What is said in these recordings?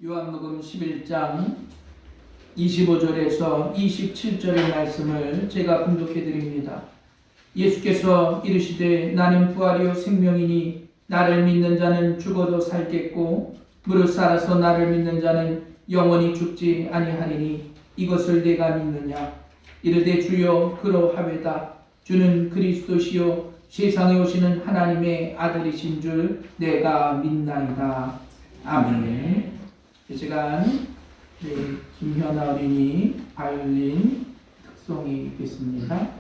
요한복음 11장 25절에서 27절의 말씀을 제가 분독해 드립니다. 예수께서 이르시되 나는 부활이요 생명이니 나를 믿는 자는 죽어도 살겠고 무릇 살아서 나를 믿는 자는 영원히 죽지 아니하리니 이것을 내가 믿느냐. 이르되 주여 그러하외다. 주는 그리스도시요 세상에 오시는 하나님의 아들이신 줄 내가 믿나이다. 아멘. 이 시간 김현아 어린이 바이올린 특송이 있겠습니다.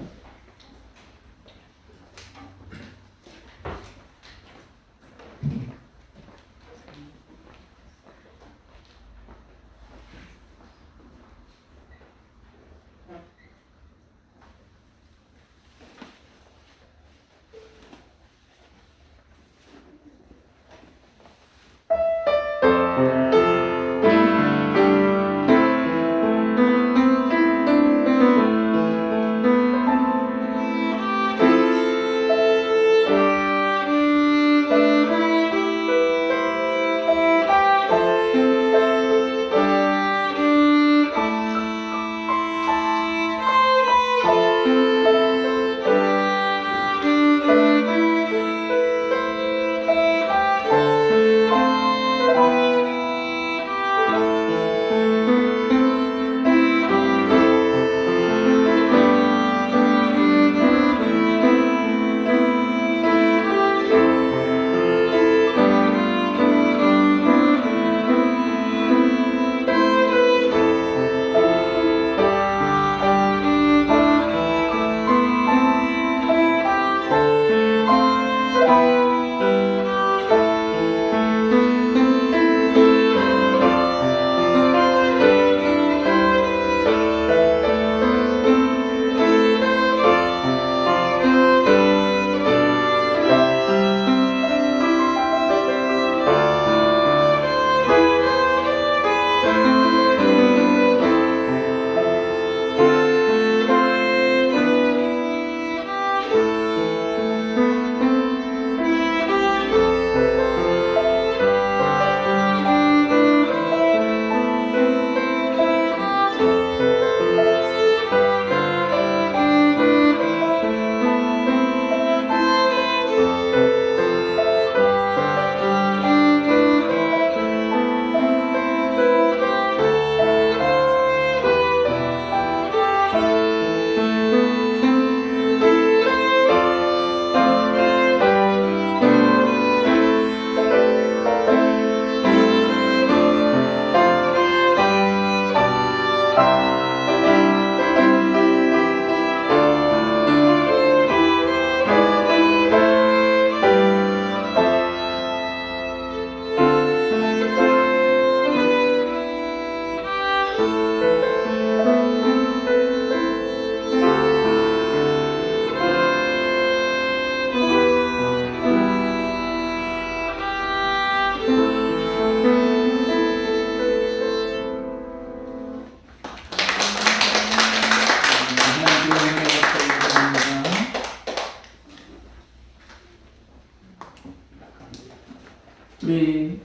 우리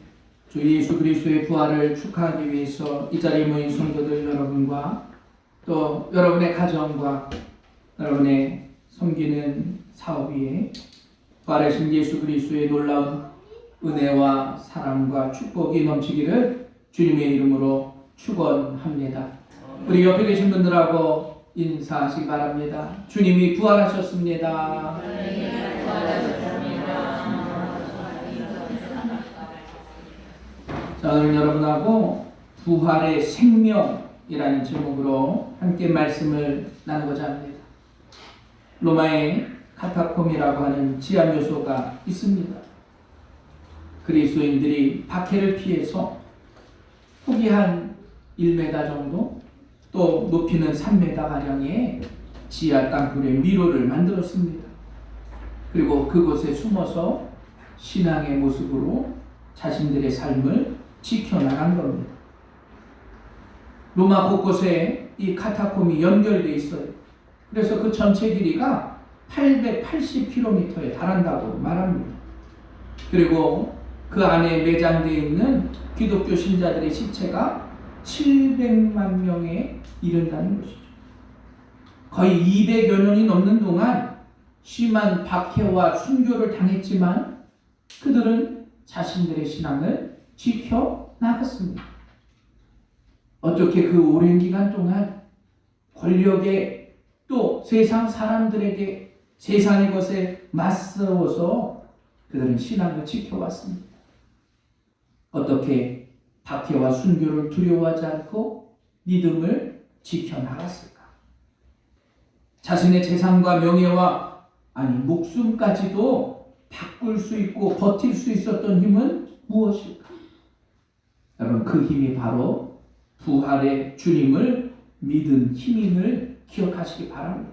주 예수 그리스도의 부활을 축하하기 위해서 이 자리에 모인 성도들 여러분과 또 여러분의 가정과 여러분의 섬기는 사업 위에 부활하신 예수 그리스도의 놀라운 은혜와 사랑과 축복이 넘치기를 주님의 이름으로 축원합니다. 우리 옆에 계신 분들하고 인사하시기 바랍니다. 주님이 부활하셨습니다. 자, 오늘 여러분하고 부활의 생명이라는 제목으로 함께 말씀을 나누고자 합니다. 로마의 카타콤이라고 하는 지하 묘소가 있습니다. 그리스도인들이 박해를 피해서 폭이 한 1m 정도, 또 높이는 3m 가량의 지하 땅굴의 미로를 만들었습니다. 그리고 그곳에 숨어서 신앙의 모습으로 자신들의 삶을 지켜나간 겁니다. 로마 곳곳에 이 카타콤이 연결되어 있어요. 그래서 그 전체 길이가 880km에 달한다고 말합니다. 그리고 그 안에 매장되어 있는 기독교 신자들의 시체가 700만 명에 이른다는 것이죠. 거의 200여 년이 넘는 동안 심한 박해와 순교를 당했지만 그들은 자신들의 신앙을 지켜나갔습니다. 어떻게 그 오랜 기간 동안 권력에 또 세상 사람들에게 세상의 것에 맞서서 그들은 신앙을 지켜왔습니다. 어떻게 박해와 순교를 두려워하지 않고 믿음을 지켜나갔을까? 자신의 재산과 명예와 목숨까지도 바꿀 수 있고 버틸 수 있었던 힘은 무엇일까? 여러분, 그 힘이 바로 부활의 주님을 믿은 힘임을 기억하시기 바랍니다.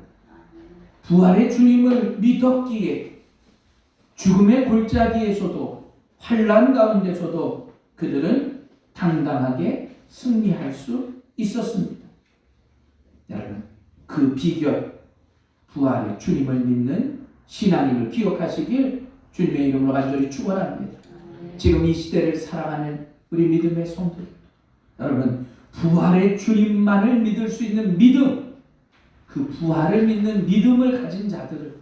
부활의 주님을 믿었기에 죽음의 골짜기에서도 환난 가운데서도 그들은 당당하게 승리할 수 있었습니다. 여러분, 그 비결, 부활의 주님을 믿는 신앙임을 기억하시길 주님의 이름으로 간절히 축원합니다. 지금 이 시대를 살아가는 우리 믿음의 성도 여러분, 부활의 주님만을 믿을 수 있는 믿음, 그 부활을 믿는 믿음을 가진 자들은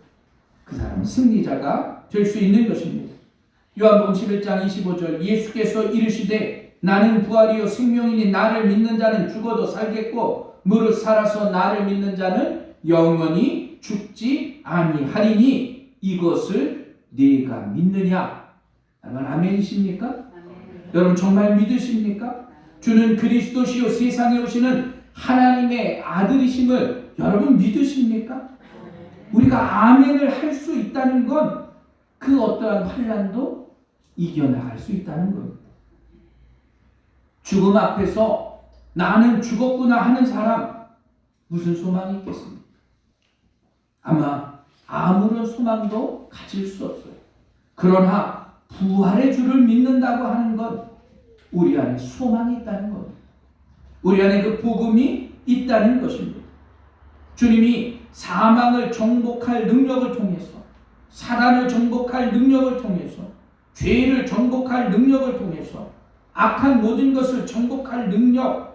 그 사람은 승리자가 될 수 있는 것입니다. 요한복음 11장 25절 예수께서 이르시되 나는 부활이요 생명이니 나를 믿는 자는 죽어도 살겠고 무릇 살아서 나를 믿는 자는 영원히 죽지 아니하리니 이것을 네가 믿느냐? 여러분, 아멘이십니까? 아멘. 여러분, 정말 믿으십니까? 주는 그리스도시요 세상에 오시는 하나님의 아들이심을 여러분 믿으십니까? 우리가 아멘을 할 수 있다는 건 그 어떠한 환난도 이겨나갈 수 있다는 겁니다. 죽음 앞에서 나는 죽었구나 하는 사람 무슨 소망이 있겠습니까? 아마 아무런 소망도 가질 수 없어요. 그러나 부활의 주를 믿는다고 하는 건 우리 안에 소망이 있다는 겁니다. 우리 안에 그 복음이 있다는 것입니다. 주님이 사망을 정복할 능력을 통해서, 사단을 정복할 능력을 통해서, 죄를 정복할 능력을 통해서, 악한 모든 것을 정복할 능력,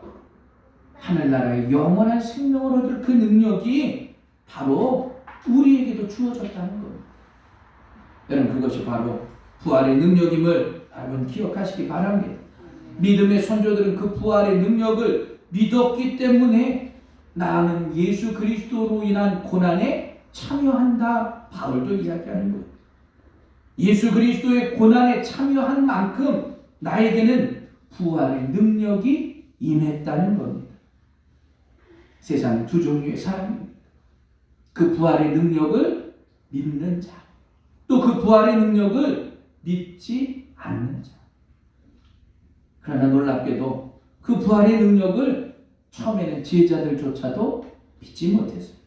하늘나라의 영원한 생명을 얻을 그 능력이 바로 우리에게도 주어졌다는 겁니다. 여러분, 그것이 바로 부활의 능력임을 여러분 기억하시기 바랍니다. 믿음의 선조들은 그 부활의 능력을 믿었기 때문에 나는 예수 그리스도로 인한 고난에 참여한다. 바울도 이야기하는 거예요. 예수 그리스도의 고난에 참여한 만큼 나에게는 부활의 능력이 임했다는 겁니다. 세상에 두 종류의 사람입니다. 그 부활의 능력을 믿는 자, 또 그 부활의 능력을 믿지 않는 자. 그러나 놀랍게도 그 부활의 능력을 처음에는 제자들조차도 믿지 못했어요.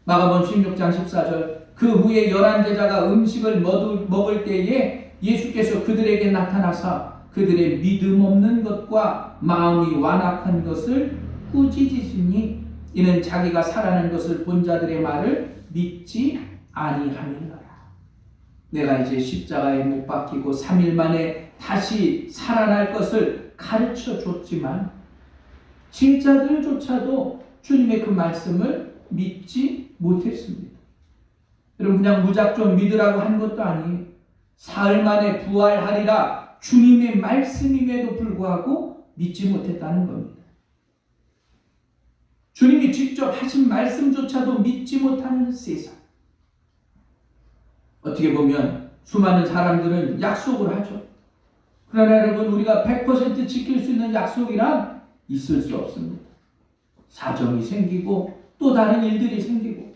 마가복음 16장 14절 그 후에 11제자가 음식을 먹을 때에 예수께서 그들에게 나타나사 그들의 믿음 없는 것과 마음이 완악한 것을 꾸짖으시니 이는 자기가 살아난 것을 본 자들의 말을 믿지 아니함이니라. 내가 이제 십자가에 못 박히고 3일 만에 다시 살아날 것을 가르쳐 줬지만 제자들조차도 주님의 그 말씀을 믿지 못했습니다. 여러분, 그냥 무작정 믿으라고 한 것도 아니에요. 사흘 만에 부활하리라 주님의 말씀임에도 불구하고 믿지 못했다는 겁니다. 주님이 직접 하신 말씀조차도 믿지 못하는 세상. 어떻게 보면 수많은 사람들은 약속을 하죠. 그러나 여러분, 우리가 100% 지킬 수 있는 약속이란 있을 수 없습니다. 사정이 생기고 또 다른 일들이 생기고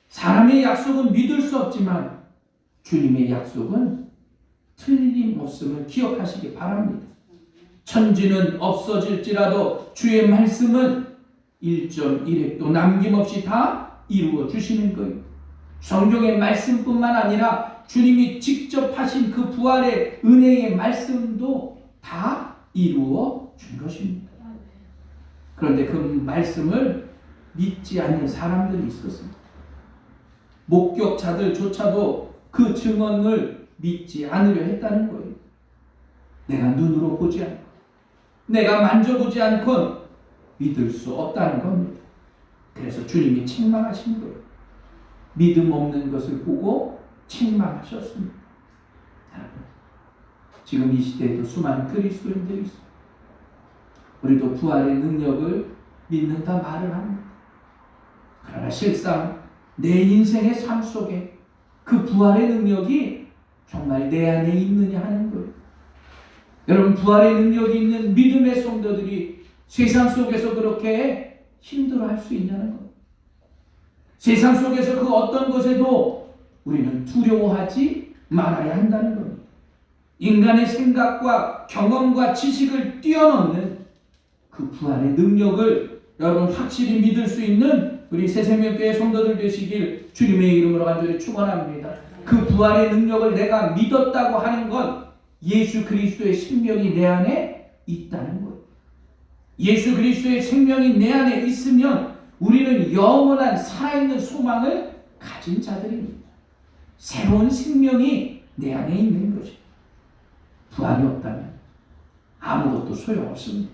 사람의 약속은 믿을 수 없지만 주님의 약속은 틀림없음을 기억하시기 바랍니다. 천지는 없어질지라도 주의 말씀은 1.1획도 남김없이 다 이루어 주시는 거예요. 성경의 말씀뿐만 아니라 주님이 직접 하신 그 부활의 은혜의 말씀도 다 이루어 준 것입니다. 그런데 그 말씀을 믿지 않는 사람들이 있었습니다. 목격자들조차도 그 증언을 믿지 않으려 했다는 거예요. 내가 눈으로 보지 않고 내가 만져보지 않고 믿을 수 없다는 겁니다. 그래서 주님이 책망하신 거예요. 믿음 없는 것을 보고 책망하셨습니다. 여러분, 지금 이 시대에도 수많은 그리스도인들이 있어요. 우리도 부활의 능력을 믿는다 말을 합니다. 그러나 실상 내 인생의 삶 속에 그 부활의 능력이 정말 내 안에 있느냐 하는 거예요. 여러분, 부활의 능력이 있는 믿음의 성도들이 세상 속에서 그렇게 힘들어할 수 있냐는 거예요. 세상 속에서 그 어떤 것에도 우리는 두려워하지 말아야 한다는 겁니다. 인간의 생각과 경험과 지식을 뛰어넘는 그 부활의 능력을 여러분 확실히 믿을 수 있는 우리 새생명교회 성도들 되시길 주님의 이름으로 간절히 축원합니다. 그 부활의 능력을 내가 믿었다고 하는 건 예수 그리스도의 생명이 내 안에 있다는 거예요. 예수 그리스도의 생명이 내 안에 있으면 우리는 영원한 살아있는 소망을 가진 자들입니다. 새로운 생명이 내 안에 있는 것이죠. 부활이 없다면 아무것도 소용없습니다.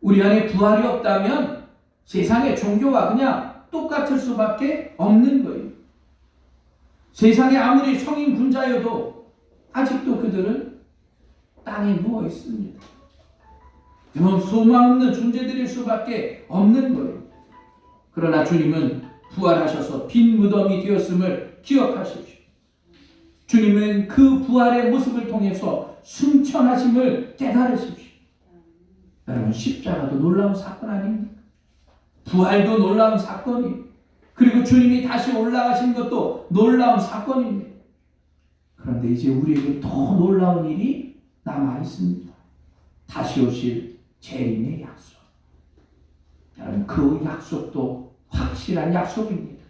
우리 안에 부활이 없다면 세상의 종교와 그냥 똑같을 수밖에 없는 거예요. 세상에 아무리 성인 군자여도 아직도 그들은 땅에 누워 있습니다. 소망 없는 존재들일 수밖에 없는 거예요. 그러나 주님은 부활하셔서 빈 무덤이 되었음을 기억하십시오. 주님은 그 부활의 모습을 통해서 승천하심을 깨달으십시오. 여러분, 십자가도 놀라운 사건 아닙니까? 부활도 놀라운 사건이에요. 그리고 주님이 다시 올라가신 것도 놀라운 사건입니다. 그런데 이제 우리에게 더 놀라운 일이 남아 있습니다. 다시 오실 재림의 약속. 여러분, 그 약속도 확실한 약속입니다.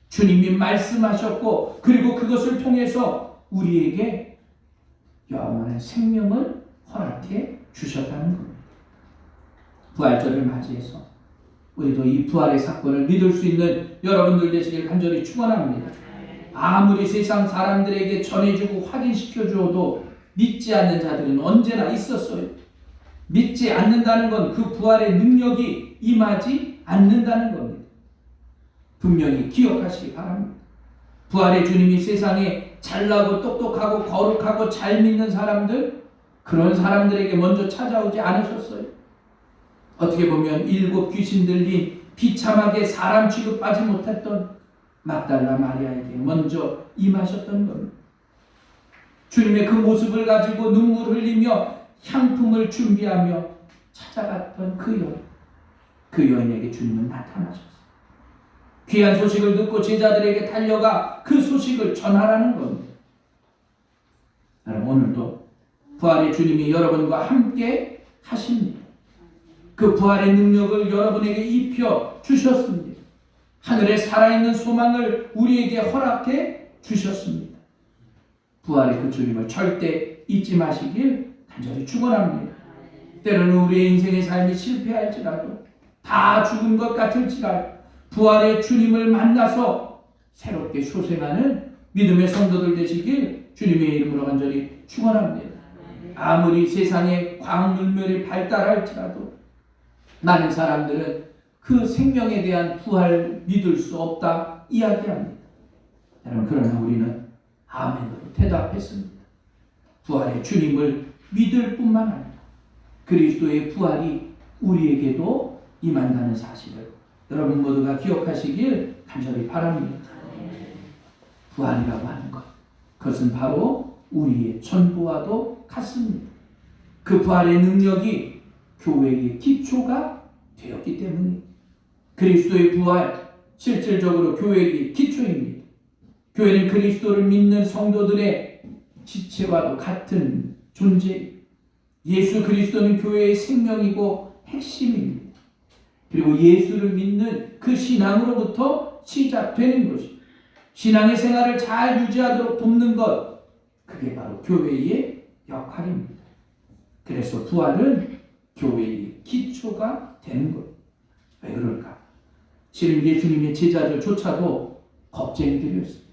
주님이 말씀하셨고 그리고 그것을 통해서 우리에게 영원한 생명을 허락해 주셨다는 겁니다. 부활절을 맞이해서 우리도 이 부활의 사건을 믿을 수 있는 여러분들 되시길 간절히 축원합니다. 아무리 세상 사람들에게 전해주고 확인시켜 주어도 믿지 않는 자들은 언제나 있었어요. 믿지 않는다는 건 그 부활의 능력이 임하지 않는다는 겁니다. 분명히 기억하시기 바랍니다. 부활의 주님이 세상에 잘나고 똑똑하고 거룩하고 잘 믿는 사람들, 그런 사람들에게 먼저 찾아오지 않으셨어요. 어떻게 보면 7 귀신 들린 비참하게 사람 취급하지 못했던 막달라 마리아에게 먼저 임하셨던 겁니다. 주님의 그 모습을 가지고 눈물 흘리며 향품을 준비하며 찾아갔던 그 여인에게 주님은 나타나셨어요. 귀한 소식을 듣고 제자들에게 달려가 그 소식을 전하라는 겁니다. 여러분, 오늘도 부활의 주님이 여러분과 함께 하십니다. 그 부활의 능력을 여러분에게 입혀 주셨습니다. 하늘에 살아있는 소망을 우리에게 허락해 주셨습니다. 부활의 그 주님을 절대 잊지 마시길 간절히 축원합니다. 때로는 우리의 인생의 삶이 실패할지라도, 다 죽은 것 같을지라도 부활의 주님을 만나서 새롭게 소생하는 믿음의 성도들 되시길 주님의 이름으로 간절히 축원합니다. 아무리 세상에 과학문명이 발달할지라도 많은 사람들은 그 생명에 대한 부활 믿을 수 없다 이야기합니다. 여러분, 그러나 우리는 아멘으로 대답했습니다. 부활의 주님을 믿을 뿐만 아니라 그리스도의 부활이 우리에게도 임한다는 사실을 여러분 모두가 기억하시길 간절히 바랍니다. 부활이라고 하는 것, 그것은 바로 우리의 전부와도 같습니다. 그 부활의 능력이 교회의 기초가 되었기 때문에 그리스도의 부활, 실질적으로 교회의 기초입니다. 교회는 그리스도를 믿는 성도들의 지체와도 같은 존재, 예수 그리스도는 교회의 생명이고 핵심입니다. 그리고 예수를 믿는 그 신앙으로부터 시작되는 것이, 신앙의 생활을 잘 유지하도록 돕는 것, 그게 바로 교회의 역할입니다. 그래서 부활은 교회의 기초가 되는 거예요. 왜 그럴까? 실은 예수님의 제자들조차도 겁쟁이들이었습니다.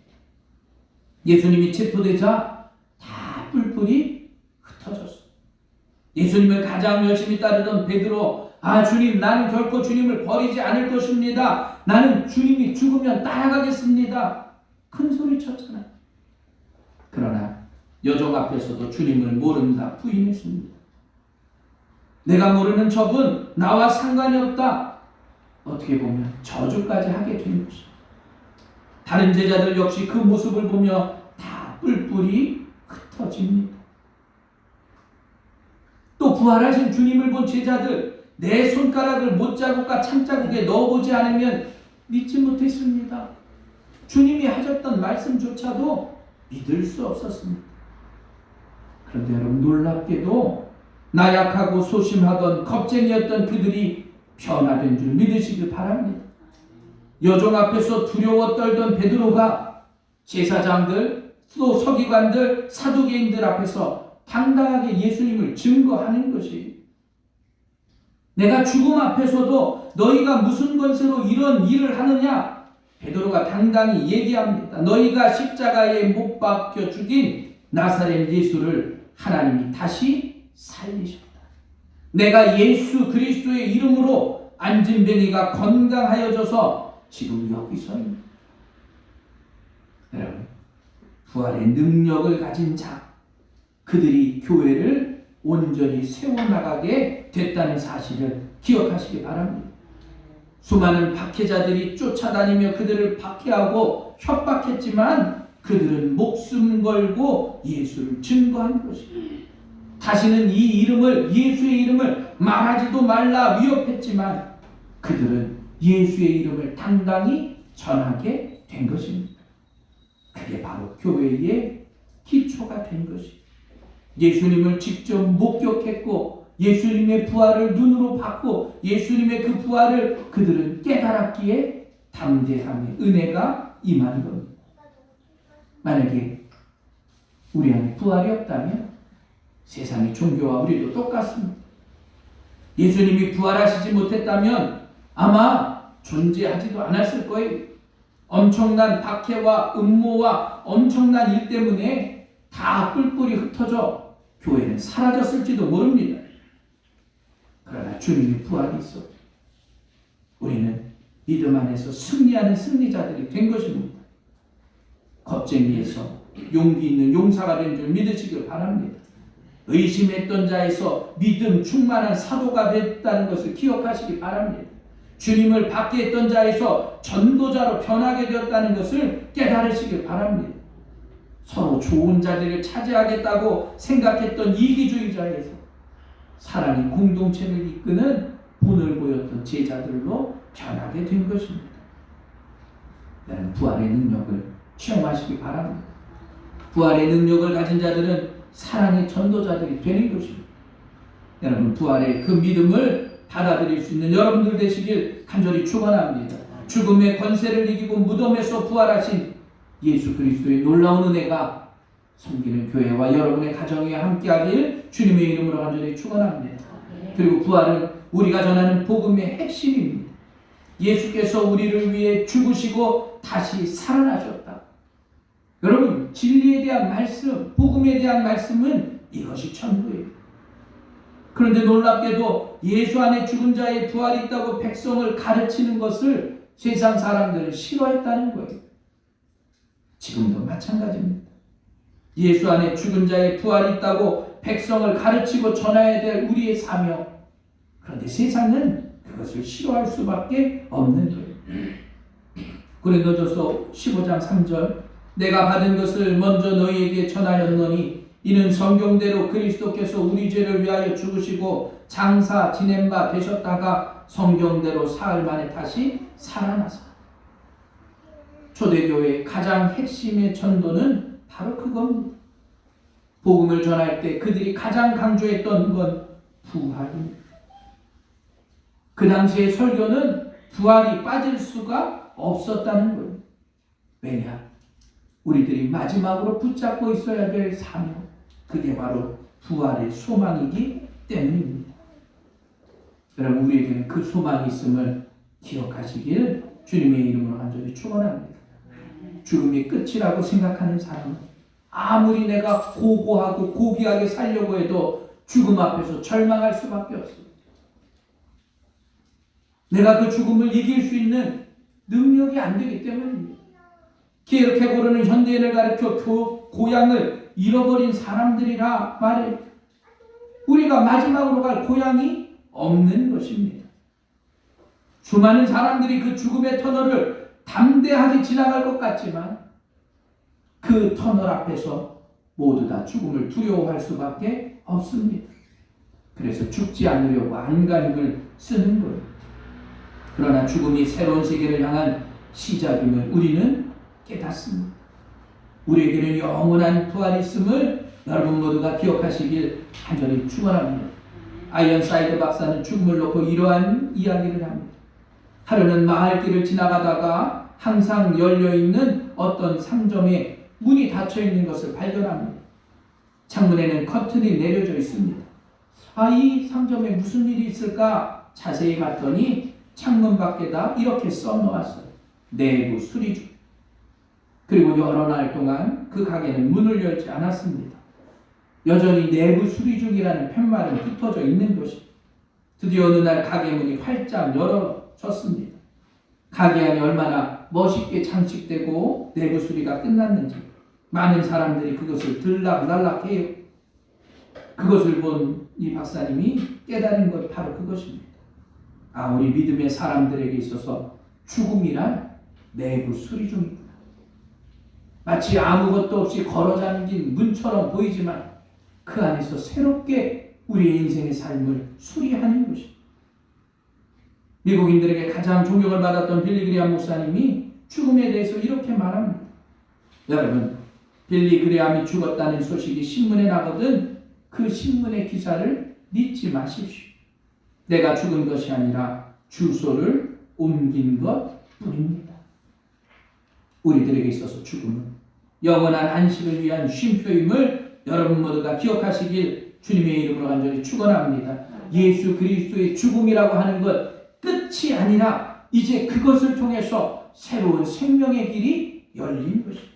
예수님이 체포되자 다 뿔뿔이 흩어졌어. 예수님을 가장 열심히 따르던 베드로, 주님, 나는 결코 주님을 버리지 않을 것입니다. 나는 주님이 죽으면 따라가겠습니다. 큰 소리 쳤잖아요. 그러나 여종 앞에서도 주님을 모른다 부인했습니다. 내가 모르는 저분, 나와 상관이 없다. 어떻게 보면 저주까지 하게 된 것입니다. 다른 제자들 역시 그 모습을 보며 다 뿔뿔이 흩어집니다. 또 부활하신 주님을 본 제자들, 내 손가락을 못자국과 창자국에 넣어보지 않으면 믿지 못했습니다. 주님이 하셨던 말씀조차도 믿을 수 없었습니다. 그런데 여러분, 놀랍게도 나약하고 소심하던 겁쟁이였던 그들이 변화된 줄 믿으시길 바랍니다. 여종 앞에서 두려워 떨던 베드로가 제사장들, 또 서기관들, 사두개인들 앞에서 당당하게 예수님을 증거하는 것이, 내가 죽음 앞에서도 너희가 무슨 권세로 이런 일을 하느냐? 베드로가 당당히 얘기합니다. 너희가 십자가에 못 박혀 죽인 나사렛 예수를 하나님이 다시 살리셨다. 내가 예수 그리스도의 이름으로 안진뱅이가 건강하여져서 지금 여기 서 있는, 여러분, 부활의 능력을 가진 자, 그들이 교회를 온전히 세워나가게 됐다는 사실을 기억하시기 바랍니다. 수많은 박해자들이 쫓아다니며 그들을 박해하고 협박했지만 그들은 목숨 걸고 예수를 증거한 것입니다. 다시는 이 이름을, 예수의 이름을 말하지도 말라 위협했지만 그들은 예수의 이름을 당당히 전하게 된 것입니다. 그게 바로 교회의 기초가 된 것입니다. 예수님을 직접 목격했고 예수님의 부활을 눈으로 봤고 예수님의 그 부활을 그들은 깨달았기에 담대함의 은혜가 임한 겁니다. 만약에 우리 안에 부활이 없다면 세상의 종교와 우리도 똑같습니다. 예수님이 부활하시지 못했다면 아마 존재하지도 않았을 거예요. 엄청난 박해와 음모와 엄청난 일 때문에 다 뿔뿔이 흩어져 교회는 사라졌을지도 모릅니다. 그러나 주님의 부활이 있어 우리는 믿음 안에서 승리하는 승리자들이 된 것입니다. 겁쟁이에서 용기 있는 용사가 된 줄 믿으시길 바랍니다. 의심했던 자에서 믿음 충만한 사도가 됐다는 것을 기억하시기 바랍니다. 주님을 받게 했던 자에서 전도자로 변하게 되었다는 것을 깨달으시길 바랍니다. 서로 좋은 자리를 차지하겠다고 생각했던 이기주의자에서 사랑의 공동체를 이끄는 본을 보였던 제자들로 변하게 된 것입니다. 나는 부활의 능력을 체험하시기 바랍니다. 부활의 능력을 가진 자들은 사랑의 전도자들이 되는 것입니다. 여러분, 부활의 그 믿음을 받아들일 수 있는 여러분들 되시길 간절히 축원합니다. 죽음의 권세를 이기고 무덤에서 부활하신 예수 그리스도의 놀라운 은혜가 섬기는 교회와 여러분의 가정에 함께하길 주님의 이름으로 간절히 축원합니다. 그리고 부활은 우리가 전하는 복음의 핵심입니다. 예수께서 우리를 위해 죽으시고 다시 살아나셨다. 여러분, 진리에 대한 말씀, 복음에 대한 말씀은 이것이 전부예요. 그런데 놀랍게도 예수 안에 죽은 자의 부활이 있다고 백성을 가르치는 것을 세상 사람들은 싫어했다는 거예요. 지금도 마찬가지입니다. 예수 안에 죽은 자의 부활이 있다고 백성을 가르치고 전해야 될 우리의 사명. 그런데 세상은 그것을 싫어할 수밖에 없는 거예요. 고린도전서 15장 3절, 내가 받은 것을 먼저 너희에게 전하였노니 이는 성경대로 그리스도께서 우리 죄를 위하여 죽으시고 장사 지낸 바 되셨다가 성경대로 사흘 만에 다시 살아나사. 초대교회의 가장 핵심의 전도는 바로 그겁니다. 복음을 전할 때 그들이 가장 강조했던 건 부활입니다. 그 당시의 설교는 부활이 빠질 수가 없었다는 거예요. 왜냐? 우리들이 마지막으로 붙잡고 있어야 될 사명, 그게 바로 부활의 소망이기 때문입니다. 여러분, 우리에게는 그 소망이 있음을 기억하시길 주님의 이름으로 간절히 축원합니다. 죽음이 끝이라고 생각하는 사람은 아무리 내가 고고하고 고귀하게 살려고 해도 죽음 앞에서 절망할 수밖에 없습니다. 내가 그 죽음을 이길 수 있는 능력이 안 되기 때문입니다. 키에르케고르는 현대인을 가르쳐 고향을 잃어버린 사람들이라 말해 우리가 마지막으로 갈 고향이 없는 것입니다. 수많은 사람들이 그 죽음의 터널을 담대하게 지나갈 것 같지만 그 터널 앞에서 모두 다 죽음을 두려워할 수밖에 없습니다. 그래서 죽지 않으려고 안간힘을 쓰는 거예요. 그러나 죽음이 새로운 세계를 향한 시작임을 우리는 깨닫습니다. 우리에게는 영원한 부활이 있음을 여러분 모두가 기억하시길 간절히 축원합니다. 아이언사이드 박사는 죽음을 놓고 이러한 이야기를 합니다. 하루는 마을길을 지나가다가 항상 열려있는 어떤 상점에 문이 닫혀있는 것을 발견합니다. 창문에는 커튼이 내려져 있습니다. 이 상점에 무슨 일이 있을까 자세히 봤더니 창문 밖에다 이렇게 써놓았어요. 내부 수리 중. 그리고 여러 날 동안 그 가게는 문을 열지 않았습니다. 여전히 내부 수리 중이라는 팻말은 붙어져 있는 것이 드디어 어느 날 가게 문이 활짝 열어졌습니다. 가게 안이 얼마나 멋있게 장식되고 내부 수리가 끝났는지 많은 사람들이 그것을 들락날락해요. 그것을 본 이 박사님이 깨달은 것 바로 그것입니다. 우리 믿음의 사람들에게 있어서 죽음이란 내부 수리 중이구나. 마치 아무것도 없이 걸어 잠긴 문처럼 보이지만 그 안에서 새롭게 우리의 인생의 삶을 수리하는 것입니다. 미국인들에게 가장 존경을 받았던 빌리 그레암 목사님이 죽음에 대해서 이렇게 말합니다. 여러분, 빌리 그레암이 죽었다는 소식이 신문에 나거든 그 신문의 기사를 믿지 마십시오. 내가 죽은 것이 아니라 주소를 옮긴 것 뿐입니다. 우리들에게 있어서 죽음은 영원한 안식을 위한 쉼표임을 여러분 모두가 기억하시길 주님의 이름으로 간절히 축원합니다. 예수 그리스도의 죽음이라고 하는 것 끝이 아니라 이제 그것을 통해서 새로운 생명의 길이 열린 것입니다.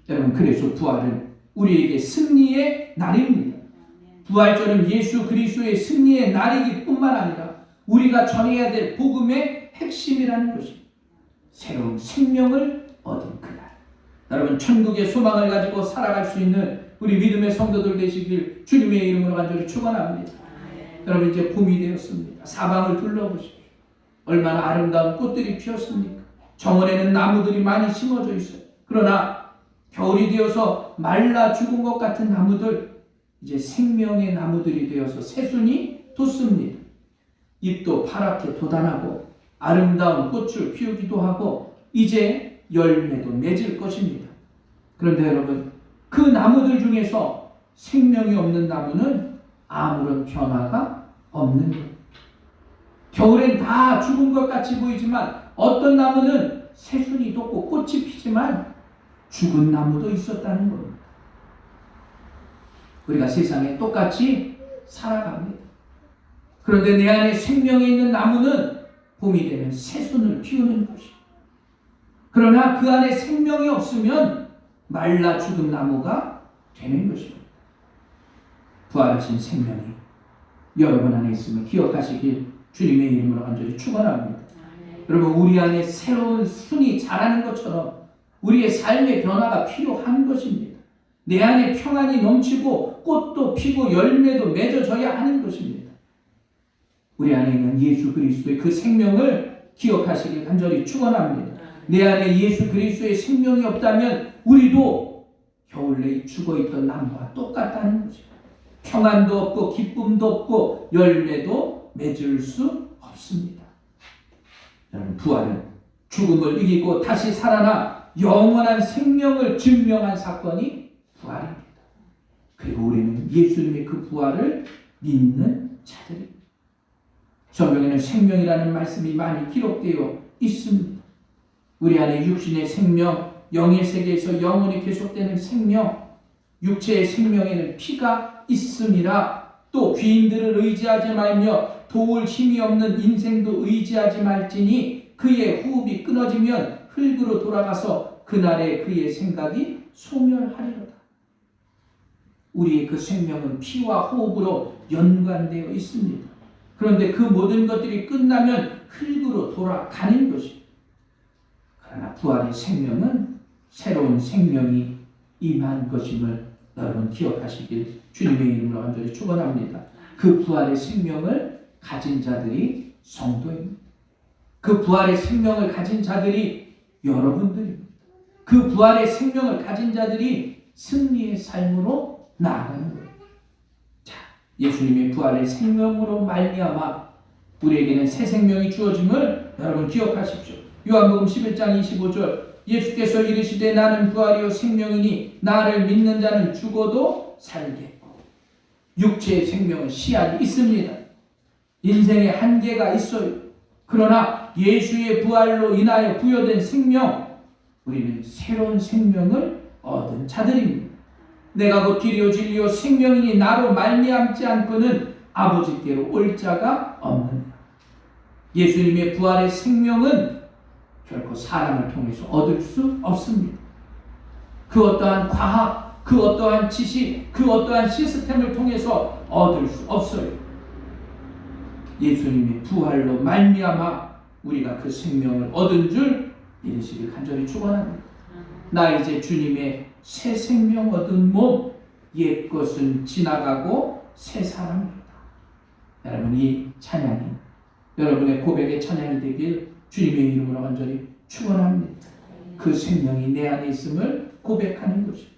여러분, 그래서 부활은 우리에게 승리의 날입니다. 부활절은 예수 그리스도의 승리의 날이기 뿐만 아니라 우리가 전해야 될 복음의 핵심이라는 것입니다. 새로운 생명을 얻은 그날, 여러분 천국의 소망을 가지고 살아갈 수 있는 우리 믿음의 성도들 되시길 주님의 이름으로 간절히 축원합니다. 여러분, 이제 봄이 되었습니다. 사방을 둘러보십시오. 얼마나 아름다운 꽃들이 피었습니까? 정원에는 나무들이 많이 심어져 있어요. 그러나 겨울이 되어서 말라 죽은 것 같은 나무들 이제 생명의 나무들이 되어서 새순이 돋습니다. 잎도 파랗게 돋아나고 아름다운 꽃을 피우기도 하고 이제 열매도 맺을 것입니다. 그런데 여러분, 그 나무들 중에서 생명이 없는 나무는 아무런 변화가 없는 거예요. 겨울엔 다 죽은 것 같이 보이지만 어떤 나무는 새순이 돋고 꽃이 피지만 죽은 나무도 있었다는 겁니다. 우리가 세상에 똑같이 살아갑니다. 그런데 내 안에 생명이 있는 나무는 봄이 되면 새순을 피우는 것이에요. 그러나 그 안에 생명이 없으면 말라 죽은 나무가 되는 것입니다. 부활하신 생명이 여러분 안에 있음을 기억하시길 주님의 이름으로 간절히 축원합니다. 여러분, 우리 안에 새로운 순이 자라는 것처럼 우리의 삶의 변화가 필요한 것입니다. 내 안에 평안이 넘치고 꽃도 피고 열매도 맺어져야 하는 것입니다. 우리 안에 있는 예수 그리스도의 그 생명을 기억하시길 간절히 축원합니다. 내 안에 예수 그리스도의 생명이 없다면 우리도 겨울 내에 죽어있던 나무와 똑같다는 거죠. 평안도 없고 기쁨도 없고 열매도 맺을 수 없습니다. 여러분, 부활은 죽음을 이기고 다시 살아나 영원한 생명을 증명한 사건이 부활입니다. 그리고 우리는 예수님의 그 부활을 믿는 자들입니다. 성경에는 생명이라는 말씀이 많이 기록되어 있습니다. 우리 안에 육신의 생명, 영의 세계에서 영원히 계속되는 생명, 육체의 생명에는 피가 있음이라. 또 귀인들을 의지하지 말며 도울 힘이 없는 인생도 의지하지 말지니 그의 호흡이 끊어지면 흙으로 돌아가서 그날에 그의 생각이 소멸하리로다. 우리의 그 생명은 피와 호흡으로 연관되어 있습니다. 그런데 그 모든 것들이 끝나면 흙으로 돌아가는 것입니다. 그러나 부활의 생명은 새로운 생명이 임한 것임을 여러분 기억하시길 주님의 이름으로 간절히 축원합니다. 그 부활의 생명을 가진 자들이 성도입니다. 그 부활의 생명을 가진 자들이 여러분들입니다. 그 부활의 생명을 가진 자들이 승리의 삶으로 나아가는 거예요. 자, 예수님의 부활의 생명으로 말미암아 우리에게는 새 생명이 주어짐을 여러분 기억하십시오. 요한복음 11장 25절 예수께서 이르시되 나는 부활이요 생명이니 나를 믿는 자는 죽어도 살겠고. 육체의 생명은 씨앗이 있습니다. 인생의 한계가 있어요. 그러나 예수의 부활로 인하여 부여된 생명, 우리는 새로운 생명을 얻은 자들입니다. 내가 곧 길이요 진리요 생명이니 나로 말미암지 않고는 아버지께로 올 자가 없느니라. 예수님의 부활의 생명은 결코 사람을 통해서 얻을 수 없습니다. 그 어떠한 과학, 그 어떠한 지식, 그 어떠한 시스템을 통해서 얻을 수 없어요. 예수님의 부활로 말미암아 우리가 그 생명을 얻은 줄 믿으시길 간절히 축원합니다. 나 이제 주님의 새 생명 얻은 몸, 옛 것은 지나가고 새 사람입니다. 여러분, 이 찬양이 여러분의 고백의 찬양이 되길 주님의 이름으로 간절히 축원합니다. 그 생명이 내 안에 있음을 고백하는 것입니다.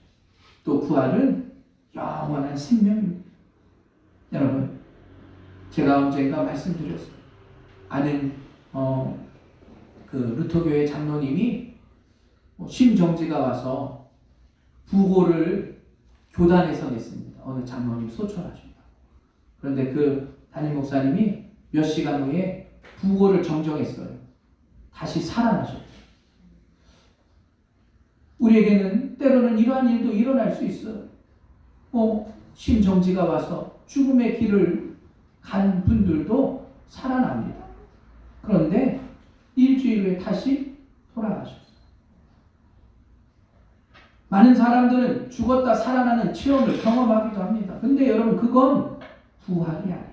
또 부활은 영원한 생명입니다. 여러분, 제가 언젠가 말씀드렸어요. 아는 그 루터교회 장로님이 심정지가 와서 부고를 교단에서 냈습니다. 어느 장로님 소천하십니다. 그런데 그 담임 목사님이 몇 시간 후에 부고를 정정했어요. 다시 살아나셨어요. 우리에게는 때로는 이러한 일도 일어날 수 있어요. 심정지가 와서 죽음의 길을 간 분들도 살아납니다. 그런데 일주일 후에 다시 돌아가셨어요. 많은 사람들은 죽었다 살아나는 체험을 경험하기도 합니다. 근데 여러분, 그건 부활이 아니에요.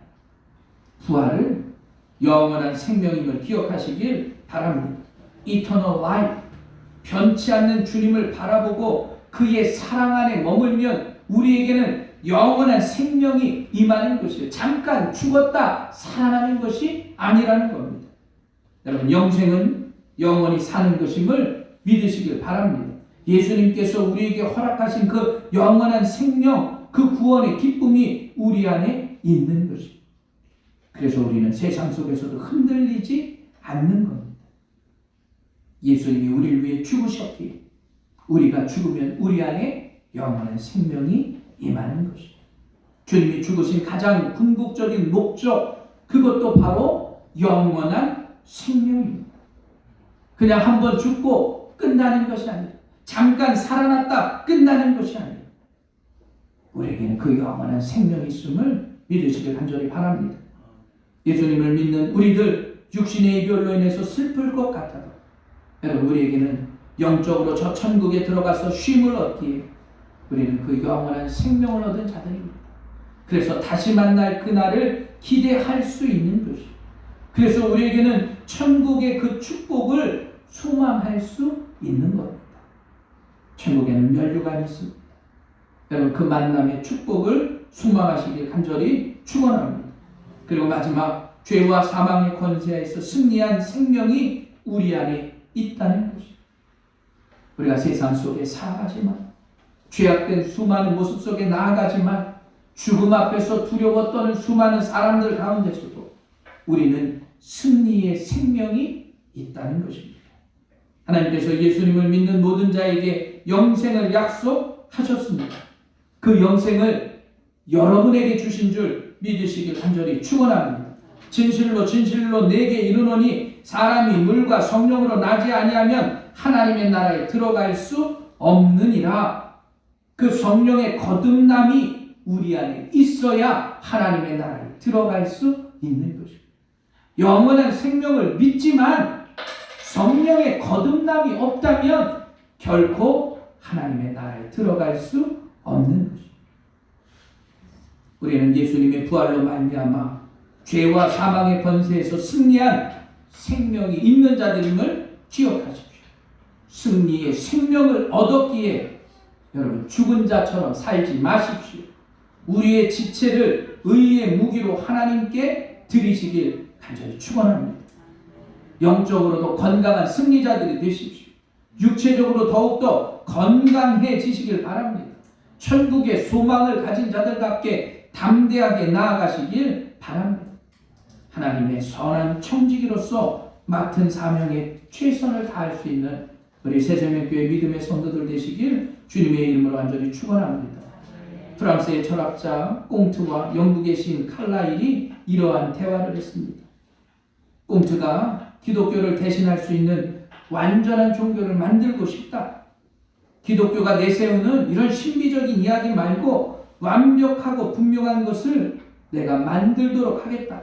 부활은 영원한 생명임을 기억하시길 바랍니다. Eternal life, 변치 않는 주님을 바라보고 그의 사랑 안에 머물면 우리에게는 영원한 생명이 임하는 것이에요. 잠깐 죽었다 살아나는 것이 아니라는 겁니다. 여러분, 영생은 영원히 사는 것임을 믿으시길 바랍니다. 예수님께서 우리에게 허락하신 그 영원한 생명, 그 구원의 기쁨이 우리 안에 있는 것입니다. 그래서 우리는 세상 속에서도 흔들리지 않는 겁니다. 예수님이 우리를 위해 죽으셨기에 우리가 죽으면 우리 안에 영원한 생명이 임하는 것입니다. 주님이 죽으신 가장 궁극적인 목적, 그것도 바로 영원한 생명입니다. 그냥 한번 죽고 끝나는 것이 아니라, 잠깐 살아났다 끝나는 것이 아니라, 우리에게는 그 영원한 생명이 있음을 믿으시길 간절히 바랍니다. 예수님을 믿는 우리들, 육신의 이별로 인해서 슬플 것 같아도 여러분, 우리에게는 영적으로 저 천국에 들어가서 쉼을 얻기에 우리는 그 영원한 생명을 얻은 자들입니다. 그래서 다시 만날 그날을 기대할 수 있는 것입니다. 그래서 우리에게는 천국의 그 축복을 소망할 수 있는 겁니다. 천국에는 면류관이 있습니다. 여러분, 그 만남의 축복을 소망하시길 간절히 축원합니다. 그리고 마지막, 죄와 사망의 권세에서 승리한 생명이 우리 안에 있다는 것입니다. 우리가 세상 속에 살아가지만, 죄악된 수많은 모습 속에 나아가지만, 죽음 앞에서 두려워 떠는 수많은 사람들 가운데서도 우리는 승리의 생명이 있다는 것입니다. 하나님께서 예수님을 믿는 모든 자에게 영생을 약속하셨습니다. 그 영생을 여러분에게 주신 줄 믿으시길 간절히 축원합니다. 진실로 진실로 내게 이르노니 사람이 물과 성령으로 나지 아니하면 하나님의 나라에 들어갈 수 없느니라. 그 성령의 거듭남이 우리 안에 있어야 하나님의 나라에 들어갈 수 있는 것입니다. 영원한 생명을 믿지만 성령의 거듭남이 없다면 결코 하나님의 나라에 들어갈 수 없는 것입니다. 우리는 예수님의 부활로 말미암아 죄와 사망의 권세에서 승리한 생명이 있는 자들임을 기억하십시오. 승리의 생명을 얻었기에 여러분 죽은 자처럼 살지 마십시오. 우리의 지체를 의의 무기로 하나님께 드리시길 간절히 축원합니다. 영적으로도 건강한 승리자들이 되십시오. 육체적으로 더욱더 건강해지시길 바랍니다. 천국의 소망을 가진 자들답게 담대하게 나아가시길 바랍니다. 하나님의 선한 청지기로서 맡은 사명에 최선을 다할 수 있는 우리 새생명교회 믿음의 성도들 되시길 주님의 이름으로 간절히 축원합니다. 프랑스의 철학자 꽁트와 영국의 시인 칼라일이 이러한 대화를 했습니다. 꽁트가 기독교를 대신할 수 있는 완전한 종교를 만들고 싶다. 기독교가 내세우는 이런 신비적인 이야기 말고 완벽하고 분명한 것을 내가 만들도록 하겠다.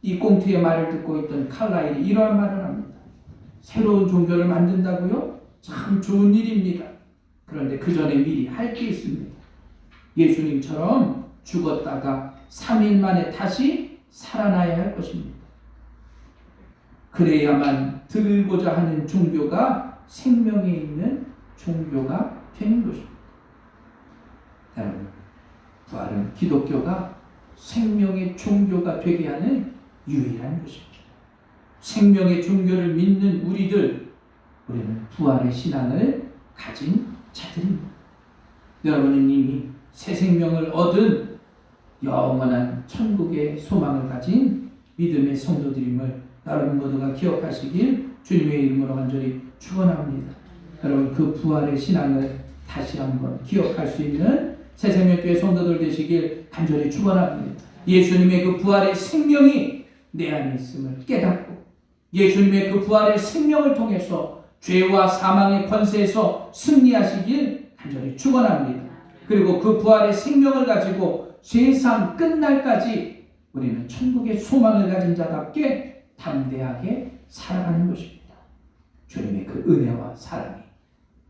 이 꽁트의 말을 듣고 있던 칼라일이 이러한 말을 합니다. 새로운 종교를 만든다고요? 참 좋은 일입니다. 그런데 그 전에 미리 할 게 있습니다. 예수님처럼 죽었다가 3일 만에 다시 살아나야 할 것입니다. 그래야만 들고자 하는 종교가 생명에 있는 종교가 되는 것입니다. 여러분, 부활은 기독교가 생명의 종교가 되게 하는 유일한 것입니다. 생명의 종교를 믿는 우리는 부활의 신앙을 가진 자들입니다. 여러분은 이미 새 생명을 얻은 영원한 천국의 소망을 가진 믿음의 성도들임을 여러분 모두가 기억하시길 주님의 이름으로 간절히 축원합니다. 여러분 그 부활의 신앙을 다시 한번 기억할 수 있는 새생명교회 성도들 되시길 간절히 축원합니다. 예수님의 그 부활의 생명이 내 안에 있음을 깨닫고 예수님의 그 부활의 생명을 통해서 죄와 사망의 권세에서 승리하시길 간절히 축원합니다. 그리고 그 부활의 생명을 가지고 세상 끝날까지 우리는 천국의 소망을 가진 자답게 담대하게 살아가는 것입니다. 주님의 그 은혜와 사랑이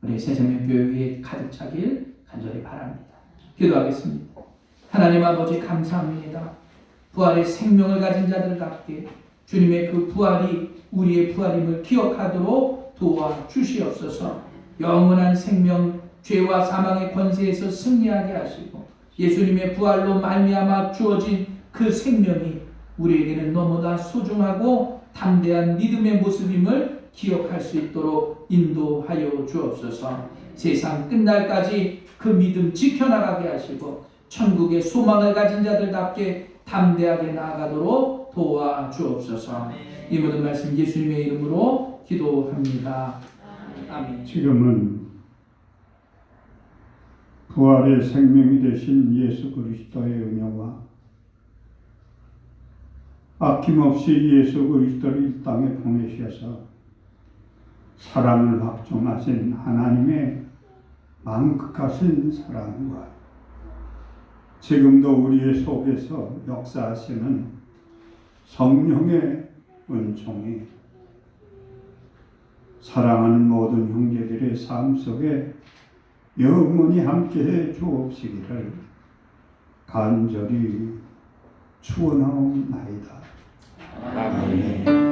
우리 새생명교회에 가득 차길 간절히 바랍니다. 기도하겠습니다. 하나님 아버지 감사합니다. 부활의 생명을 가진 자들답게 주님의 그 부활이 우리의 부활임을 기억하도록 도와주시옵소서. 영원한 생명, 죄와 사망의 권세에서 승리하게 하시고 예수님의 부활로 말미암아 주어진 그 생명이 우리에게는 너무나 소중하고 담대한 믿음의 모습임을 기억할 수 있도록 인도하여 주옵소서. 세상 끝날까지 그 믿음 지켜나가게 하시고 천국의 소망을 가진 자들답게 담대하게 나아가도록 도와주옵소서. 이 모든 말씀 예수님의 이름으로 기도합니다. 아멘. 지금은 부활의 생명이 되신 예수 그리스도의 은혜와 아낌없이 예수 그리스도를 이 땅에 보내셔서 사람을 확정하신 하나님의 만극하신 사랑과 지금도 우리의 속에서 역사하시는 성령의 은총이 사랑하는 모든 형제들의 삶 속에 영원히 함께해 주옵시기를 간절히 축원하옵나이다. 아멘.